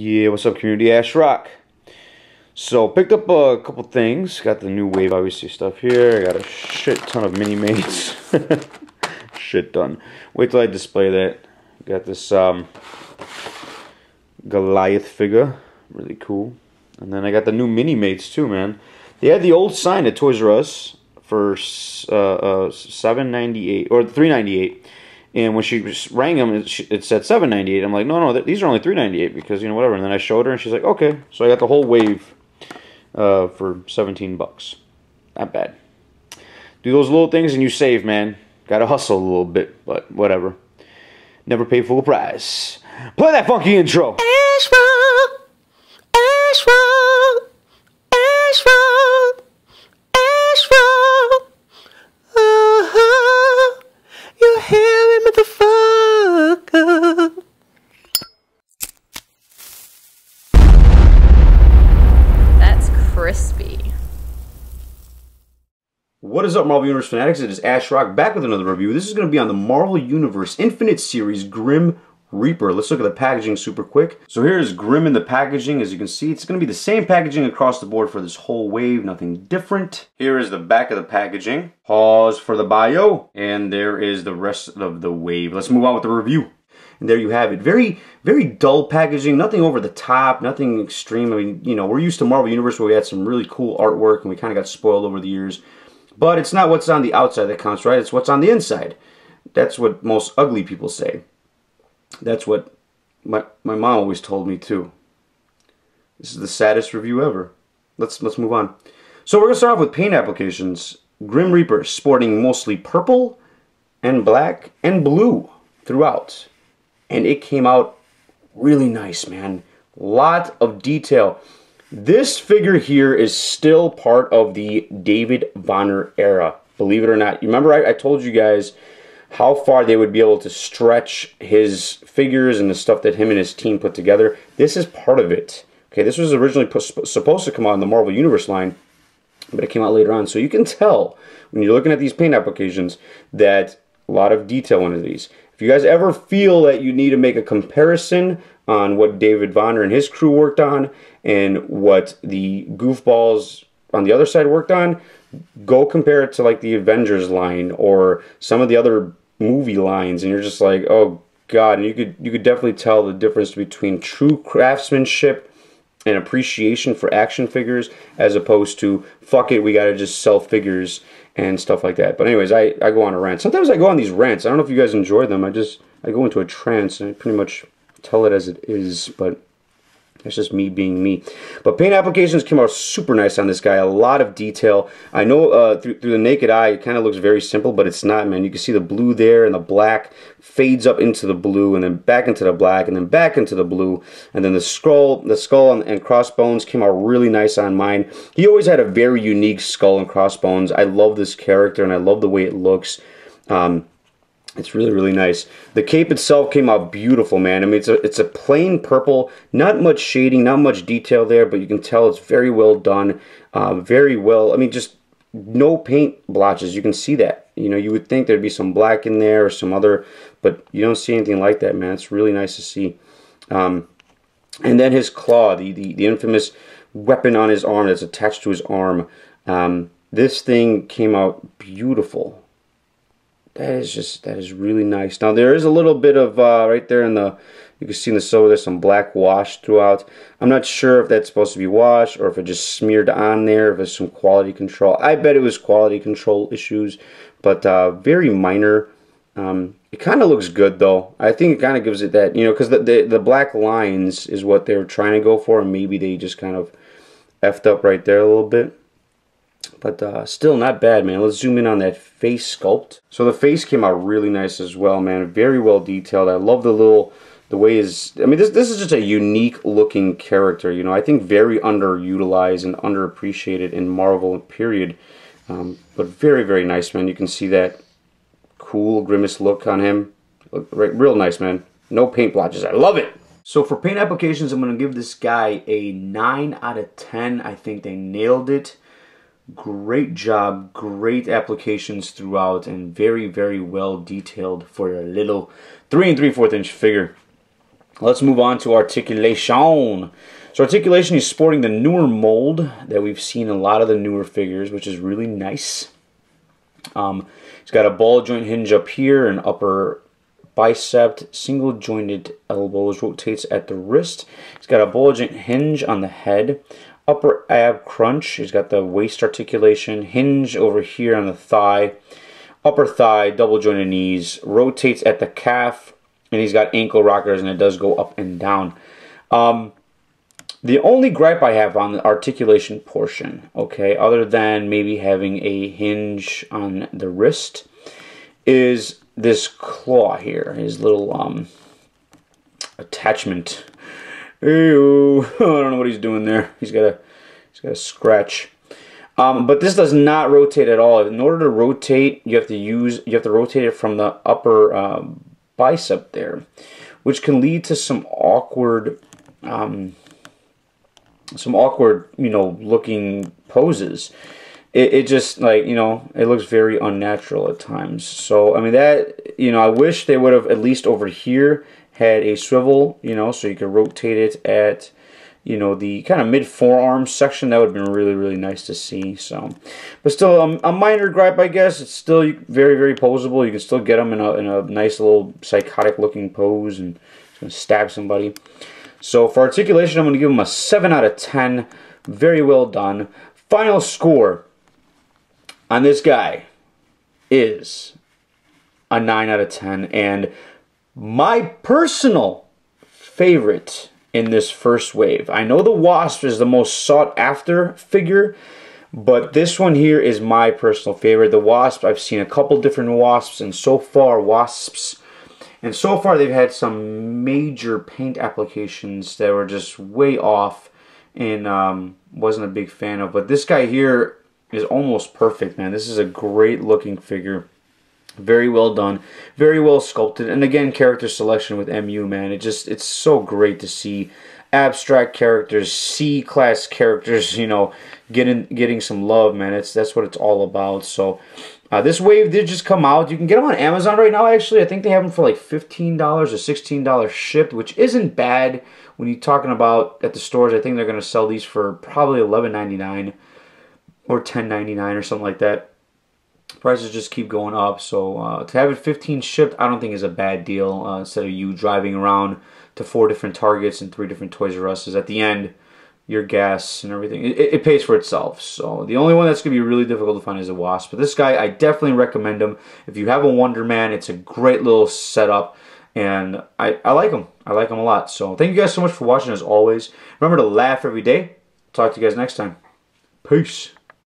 Yeah, what's up, community? Ash Rock. So, picked up a couple things. Got the new wave, obviously, stuff here. Got a shit ton of mini-mates. Shit ton. Wait till I display that. Got this Goliath figure. Really cool. And then I got the new mini-mates, too, man. They had the old sign at Toys R Us for $7.98 or $3.98. And when she rang them, it said $7.98. I'm like, no, these are only $3.98 because, you know, whatever. And then I showed her, and she's like, okay. So I got the whole wave for 17 bucks. Not bad. Do those little things and you save, man. Gotta hustle a little bit, but whatever. Never pay full price. Play that funky intro. Ash Rock, Ash Rock, Ash Rock, Ash Rock. You're hearing motherfucker. That's crispy. What is up, Marvel Universe fanatics? It is Ash Rock back with another review. This is going to be on the Marvel Universe Infinite Series Grim Reaper. Let's look at the packaging super quick. So here's Grim in the packaging. As you can see, it's going to be the same packaging across the board for this whole wave. Nothing different. Here is the back of the packaging. Pause for the bio. And there is the rest of the wave. Let's move on with the review. And there you have it. Very, very dull packaging. Nothing over the top. Nothing extreme. I mean, you know, we're used to Marvel Universe where we had some really cool artwork and we kind of got spoiled over the years. But it's not what's on the outside that counts, right? It's what's on the inside. That's what most ugly people say. That's what my mom always told me too. This is the saddest review ever. Let's move on. So we're gonna start off with paint applications. Grim Reaper sporting mostly purple and black and blue throughout. And it came out really nice, man. Lot of detail. This figure here is still part of the David Bonner era, believe it or not. You remember I told you guys how far they would be able to stretch his figures and the stuff that him and his team put together. This is part of it. Okay, this was originally supposed to come out in the Marvel Universe line, but it came out later on. So you can tell when you're looking at these paint applications that a lot of detail into these. If you guys ever feel that you need to make a comparison on what David Bonner and his crew worked on and what the goofballs on the other side worked on, go compare it to like the Avengers line or some of the other movie lines, and you're just like, oh god. And you could definitely tell the difference between true craftsmanship and appreciation for action figures as opposed to fuck it, we gotta just sell figures and stuff like that. But anyways, I go on a rant. Sometimes I go on these rants. I don't know if you guys enjoy them. I go into a trance and I pretty much tell it as it is, but that's just me being me. But paint applications came out super nice on this guy. A lot of detail. I know through the naked eye, it kind of looks very simple, but it's not, man. You can see the blue there, and the black fades up into the blue, and then back into the black, and then back into the blue. And then the skull and crossbones came out really nice on mine. He always had a very unique skull and crossbones. I love this character, and I love the way it looks. It's really, really nice. The cape itself came out beautiful, man. I mean, it's a plain purple, not much shading, not much detail there, but you can tell it's very well done, very well. I mean, just no paint blotches. You can see that. You know, you would think there'd be some black in there or some other, but you don't see anything like that, man. It's really nice to see. And then his claw, the infamous weapon on his arm that's attached to his arm. This thing came out beautiful. That is really nice. Now there is a little bit of right there in the, you can see in the silver there's some black wash throughout. I'm not sure if that's supposed to be wash or if it just smeared on there, if it's some quality control. I bet it was quality control issues, but very minor. It kind of looks good though. I think it kind of gives it that, you know, because the black lines is what they were trying to go for, and maybe they just kind of effed up right there a little bit. But still not bad, man. Let's zoom in on that face sculpt. So the face came out really nice as well, man. Very well detailed. I love the way his, I mean, this is just a unique looking character, you know. I think very underutilized and underappreciated in Marvel, period. But very, very nice, man. You can see that cool grimace look on him. Look, real nice, man. No paint blotches. I love it. So for paint applications, I'm going to give this guy a 9 out of 10. I think they nailed it. Great job, great applications throughout, and very, very well detailed for a little 3 3/4 inch figure. Let's move on to Articulation. So Articulation is sporting the newer mold that we've seen in a lot of the newer figures, which is really nice. He's got a ball joint hinge up here, an upper bicep, single jointed elbows, rotates at the wrist. He's got a ball joint hinge on the head, upper ab crunch. He's got the waist articulation, hinge over here on the thigh, upper thigh, double jointed knees, rotates at the calf, and he's got ankle rockers, and it does go up and down. The only gripe I have on the articulation portion, okay, other than maybe having a hinge on the wrist, is this claw here, his little attachment. Ew, I don't know what he's doing there. He's got a scratch. But this does not rotate at all. In order to rotate, you have to rotate it from the upper bicep there, which can lead to some awkward looking poses. It just, like, it looks very unnatural at times. So, I mean, that, I wish they would have, at least over here, had a swivel, so you could rotate it at, the kind of mid-forearm section. That would have been really, really nice to see. So, but still, a minor gripe, I guess. It's still very, very posable. You can still get them in a nice little psychotic-looking pose and just gonna stab somebody. So for Articulation, I'm going to give him a 7 out of 10. Very well done. Final score on this guy is a 9 out of 10. And my personal favorite in this first wave. I know the Wasp is the most sought after figure, but this one here is my personal favorite. The Wasp, I've seen a couple different Wasps, and so far they've had some major paint applications that were just way off, and wasn't a big fan of. But this guy here is almost perfect, man. This is a great looking figure. Very well done. Very well sculpted. And again, character selection with MU, man. It's so great to see abstract characters, C-class characters, getting some love, man. That's what it's all about. So this wave did just come out. You can get them on Amazon right now, actually. I think they have them for like $15 or $16 shipped, which isn't bad when you're talking about at the stores. I think they're going to sell these for probably $11.99 or $10.99 or something like that. Prices just keep going up. So to have it 15 shipped, I don't think is a bad deal. Instead of you driving around to 4 different Targets and 3 different Toys R Us's, at the end, your gas and everything, it pays for itself. So the only one that's going to be really difficult to find is a Wasp. But this guy, I definitely recommend him. If you have a Wonder Man, it's a great little setup, and I like him. I like him a lot. So thank you guys so much for watching, as always. Remember to laugh every day. Talk to you guys next time. Peace.